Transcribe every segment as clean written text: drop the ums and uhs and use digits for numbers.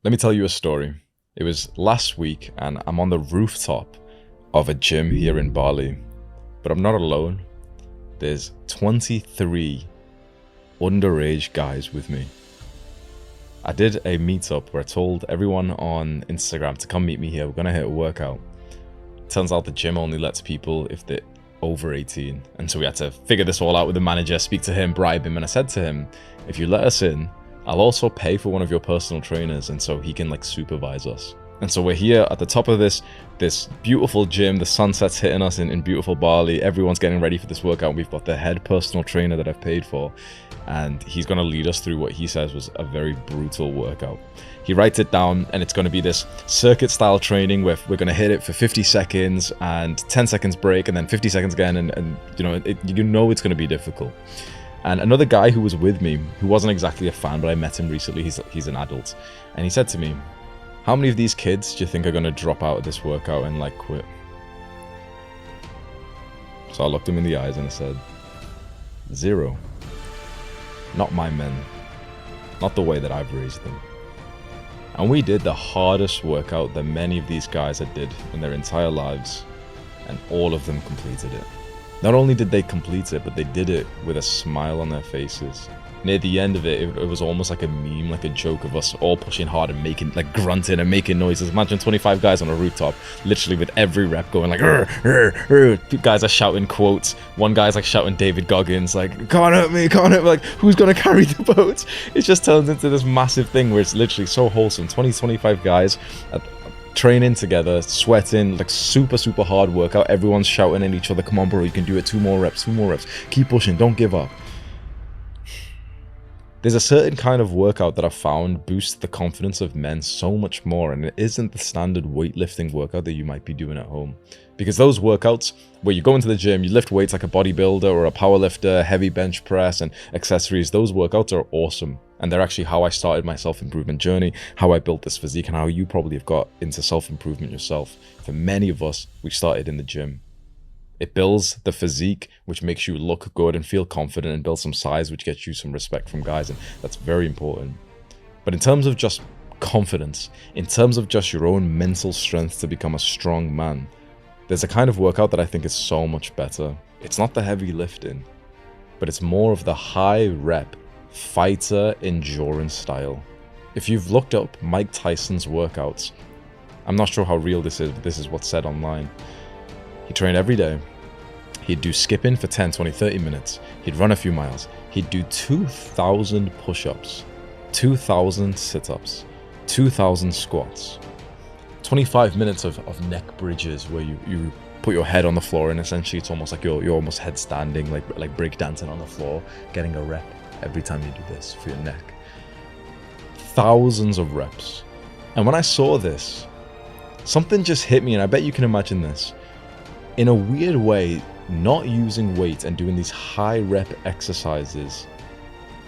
Let me tell you a story. It was last week and I'm on the rooftop of a gym here in Bali, but I'm not alone. There's 23 underage guys with me. I did a meetup where I told everyone on Instagram to come meet me here. We're gonna hit a workout. Turns out the gym only lets people if they're over 18. And so we had to figure this all out with the manager, speak to him, bribe him. And I said to him, if you let us in, I'll also pay for one of your personal trainers. And so he can supervise us. And so we're here at the top of this beautiful gym. The sunset's hitting us in beautiful Bali. Everyone's getting ready for this workout. We've got the head personal trainer that I've paid for. And he's going to lead us through what he says was a very brutal workout. He writes it down, and it's going to be this circuit style training where we're going to hit it for 50 seconds and 10 seconds break and then 50 seconds again. And you know it's going to be difficult. And another guy who was with me, who wasn't exactly a fan, but I met him recently, he's an adult. And he said to me, how many of these kids do you think are going to drop out of this workout and quit? So I looked him in the eyes and I said, 0. Not my men. Not the way that I've raised them. And we did the hardest workout that many of these guys had did in their entire lives, and all of them completed it. Not only did they complete it, but they did it with a smile on their faces. Near the end of it, it was almost like a meme, like a joke of us all pushing hard and making, grunting and making noises. Imagine 25 guys on a rooftop, literally with every rep going "Rrr, rrr, rrr." Two guys are shouting quotes. One guy's shouting David Goggins, can't hurt me, can't hurt me, who's gonna carry the boat? It just turns into this massive thing where it's literally so wholesome. 25 guys training together, sweating, super hard workout. Everyone's shouting at each other, come on bro, you can do it, 2 more reps, keep pushing, don't give up. There's a certain kind of workout that I've found boosts the confidence of men so much more, and it isn't the standard weightlifting workout that you might be doing at home. Because those workouts where you go into the gym, you lift weights like a bodybuilder or a powerlifter, heavy bench press and accessories, those workouts are awesome. And they're actually how I started my self-improvement journey, how I built this physique, and how you probably have got into self-improvement yourself. For many of us, we started in the gym. It builds the physique, which makes you look good and feel confident, and builds some size, which gets you some respect from guys, and that's very important. But in terms of just confidence, in terms of just your own mental strength to become a strong man, there's a kind of workout that I think is so much better. It's not the heavy lifting, but it's more of the high rep, fighter endurance style. If you've looked up Mike Tyson's workouts, I'm not sure how real this is, but this is what's said online. He trained every day. He'd do skipping for 10, 20, 30 minutes. He'd run a few miles. He'd do 2,000 push-ups, 2,000 sit-ups, 2,000 squats, 25 minutes of neck bridges where you put your head on the floor, and essentially it's almost like you're almost head standing, like break dancing on the floor, getting a rep every time you do this for your neck. Thousands of reps. And when I saw this, something just hit me, and I bet you can imagine this. In a weird way, not using weight and doing these high rep exercises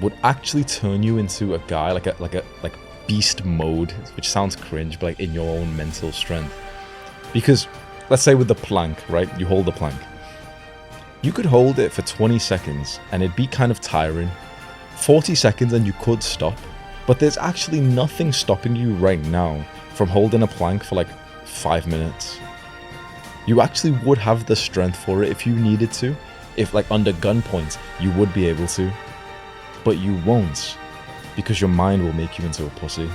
would actually turn you into a guy like beast mode, which sounds cringe, but in your own mental strength. Because let's say with the plank, right? You hold the plank. You could hold it for 20 seconds and it'd be kind of tiring. 40 seconds and you could stop, but there's actually nothing stopping you right now from holding a plank for 5 minutes. You actually would have the strength for it if you needed to. If under gunpoint, you would be able to. But you won't, because your mind will make you into a pussy.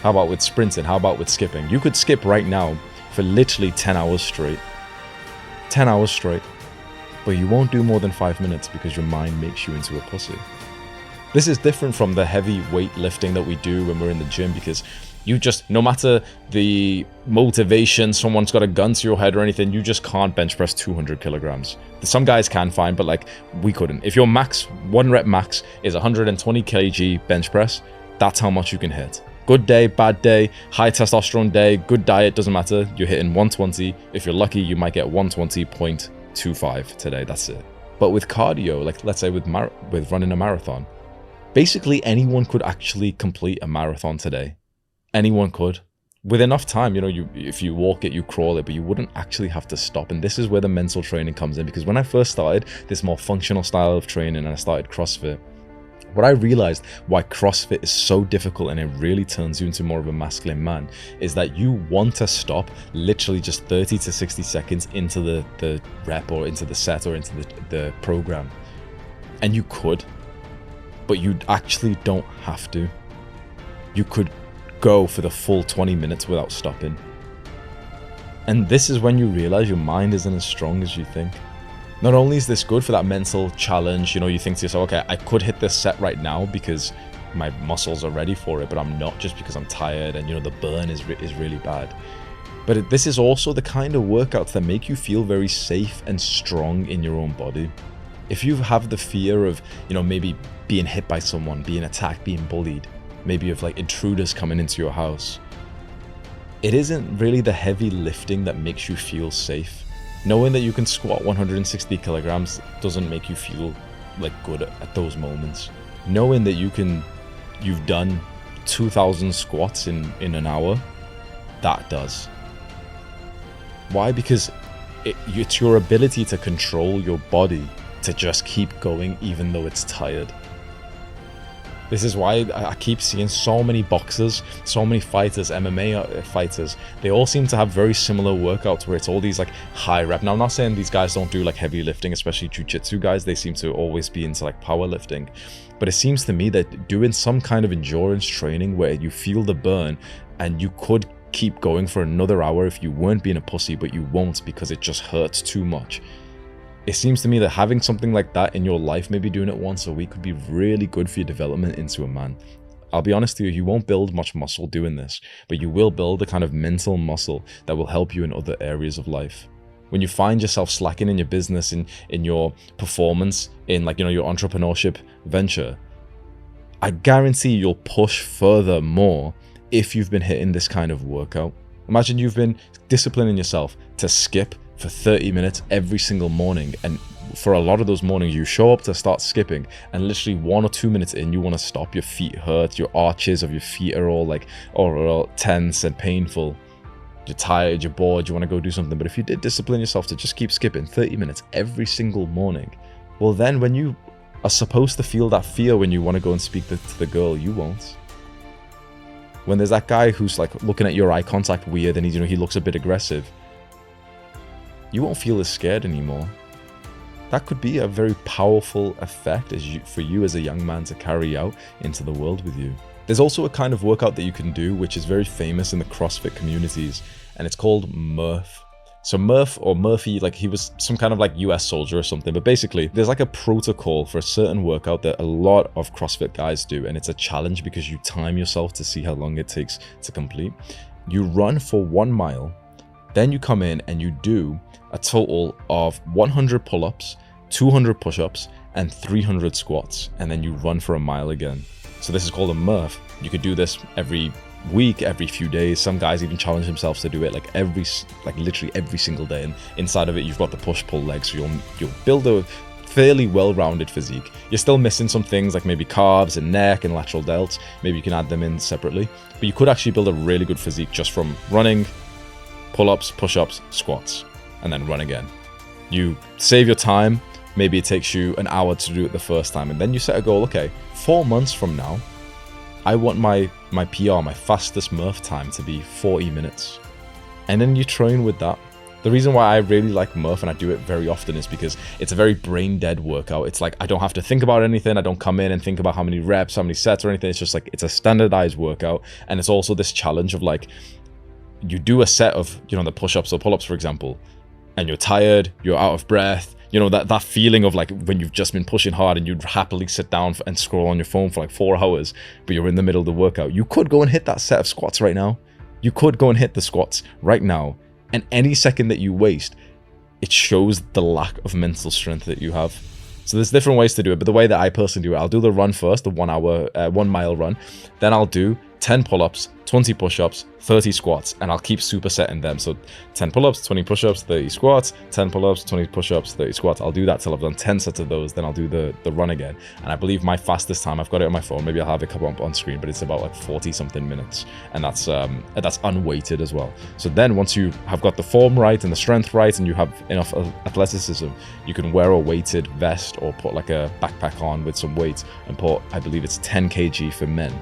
How about with sprinting? How about with skipping? You could skip right now for literally 10 hours straight. 10 hours straight. But you won't do more than 5 minutes because your mind makes you into a pussy. This is different from the heavy weightlifting that we do when we're in the gym, because you just, no matter the motivation, someone's got a gun to your head or anything, you just can't bench press 200 kilograms. Some guys can, fine, but we couldn't. If your max, 1 rep max is 120 kg bench press, that's how much you can hit. Good day, bad day, high testosterone day, good diet, doesn't matter. You're hitting 120. If you're lucky, you might get 120.25 today, that's it. But with cardio, let's say with running a marathon, basically anyone could actually complete a marathon today. Anyone could. With enough time, if you walk it, you crawl it, but you wouldn't actually have to stop. And this is where the mental training comes in, because when I first started this more functional style of training and I started CrossFit, What I realized why CrossFit is so difficult and it really turns you into more of a masculine man is that you want to stop literally just 30 to 60 seconds into the rep or into the set or into the program. And you could, but you actually don't have to. You could go for the full 20 minutes without stopping. And this is when you realize your mind isn't as strong as you think. Not only is this good for that mental challenge, you think to yourself, okay, I could hit this set right now because my muscles are ready for it, but I'm not, just because I'm tired and the burn is really bad. But this is also the kind of workouts that make you feel very safe and strong in your own body. If you have the fear of, maybe being hit by someone, being attacked, being bullied, maybe of like intruders coming into your house, it isn't really the heavy lifting that makes you feel safe. Knowing that you can squat 160 kilograms doesn't make you feel like good at those moments. Knowing that you've done 2,000 squats in an hour, that does. Why? Because it's your ability to control your body to just keep going even though it's tired. This is why I keep seeing so many boxers, so many fighters, MMA fighters, they all seem to have very similar workouts where it's all these like high rep. Now, I'm not saying these guys don't do like heavy lifting, especially jiu-jitsu guys. They seem to always be into like powerlifting. But it seems to me that doing some kind of endurance training where you feel the burn and you could keep going for another hour if you weren't being a pussy, but you won't because it just hurts too much. It seems to me that having something like that in your life, maybe doing it once a week, could be really good for your development into a man. I'll be honest with you won't build much muscle doing this, but you will build a kind of mental muscle that will help you in other areas of life. When you find yourself slacking in your business, in your performance, in like, your entrepreneurship venture, I guarantee you'll push further more if you've been hitting this kind of workout. Imagine you've been disciplining yourself to skip for 30 minutes every single morning, and for a lot of those mornings you show up to start skipping and literally 1 or 2 minutes in you want to stop, your feet hurt, your arches of your feet are all tense and painful, you're tired, you're bored, you want to go do something. But if you did discipline yourself to just keep skipping 30 minutes every single morning, well then when you are supposed to feel that fear when you want to go and speak to the girl, you won't. When there's that guy who's like looking at your eye contact weird and he looks a bit aggressive, you won't feel as scared anymore. That could be a very powerful effect for you as a young man to carry out into the world with you. There's also a kind of workout that you can do which is very famous in the CrossFit communities, and it's called Murph. So Murph, or Murphy, like he was some kind of like US soldier or something, but basically there's like a protocol for a certain workout that a lot of CrossFit guys do, and it's a challenge because you time yourself to see how long it takes to complete. You run for 1 mile, then you come in and you do a total of 100 pull-ups, 200 push-ups, and 300 squats, and then you run for a mile again. So this is called a Murph. You could do this every week, every few days. Some guys even challenge themselves to do it like literally every single day. And inside of it, you've got the push-pull legs, so you'll build a fairly well-rounded physique. You're still missing some things like maybe calves and neck and lateral delts. Maybe you can add them in separately, but you could actually build a really good physique just from running, pull-ups, push-ups, squats, and then run again. You save your time. Maybe it takes you an hour to do it the first time, and then you set a goal. Okay, 4 months from now, I want my PR, my fastest Murph time, to be 40 minutes. And then you train with that. The reason why I really like Murph, and I do it very often, is because it's a very brain dead workout. It's like I don't have to think about anything. I don't come in and think about how many reps, how many sets or anything. It's just like it's a standardized workout. And it's also this challenge of like, you do a set of, the push-ups or pull-ups, for example, and you're tired, you're out of breath, that feeling of like when you've just been pushing hard and you'd happily sit down and scroll on your phone for like 4 hours, but you're in the middle of the workout. You could go and hit that set of squats right now. You could go and hit the squats right now. And any second that you waste, it shows the lack of mental strength that you have. So there's different ways to do it, but the way that I personally do it, I'll do the run first, the 1 mile run. Then I'll do 10 pull-ups, 20 push-ups, 30 squats, and I'll keep supersetting them. So 10 pull-ups, 20 push-ups, 30 squats, 10 pull-ups, 20 push-ups, 30 squats. I'll do that till I've done 10 sets of those, then I'll do the run again. And I believe my fastest time, I've got it on my phone, maybe I'll have it come up on screen, but it's about like 40 something minutes. And that's unweighted as well. So then once you have got the form right and the strength right and you have enough athleticism, you can wear a weighted vest or put like a backpack on with some weights and put, I believe it's 10 kg for men,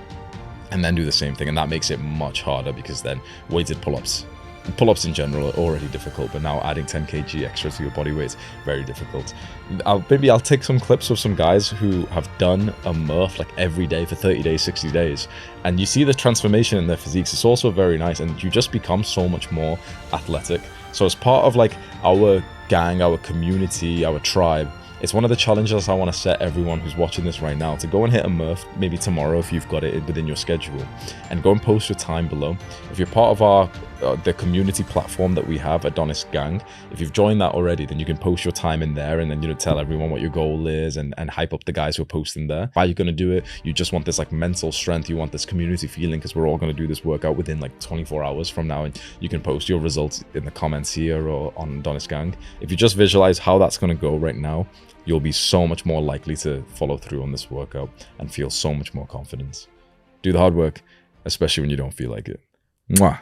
and then do the same thing. And that makes it much harder because then weighted pull-ups in general are already difficult, but now adding 10 kg extra to your body weight is very difficult. Maybe I'll take some clips of some guys who have done a Murph like every day for 30 days, 60 days, and you see the transformation in their physiques. It's also very nice, and you just become so much more athletic. So as part of like our gang, our community, our tribe, it's one of the challenges I want to set everyone who's watching this right now, to go and hit a Murph maybe tomorrow if you've got it within your schedule, and go and post your time below. If you're part of the community platform that we have, Adonis Gang, if you've joined that already, then you can post your time in there, and then tell everyone what your goal is and hype up the guys who are posting there. Why are you going to do it? You just want this like mental strength, you want this community feeling, because we're all going to do this workout within like 24 hours from now, and you can post your results in the comments here or on Adonis Gang. If you just visualize how that's going to go right now, you'll be so much more likely to follow through on this workout and feel so much more confidence. Do the hard work, especially when you don't feel like it. Mwah.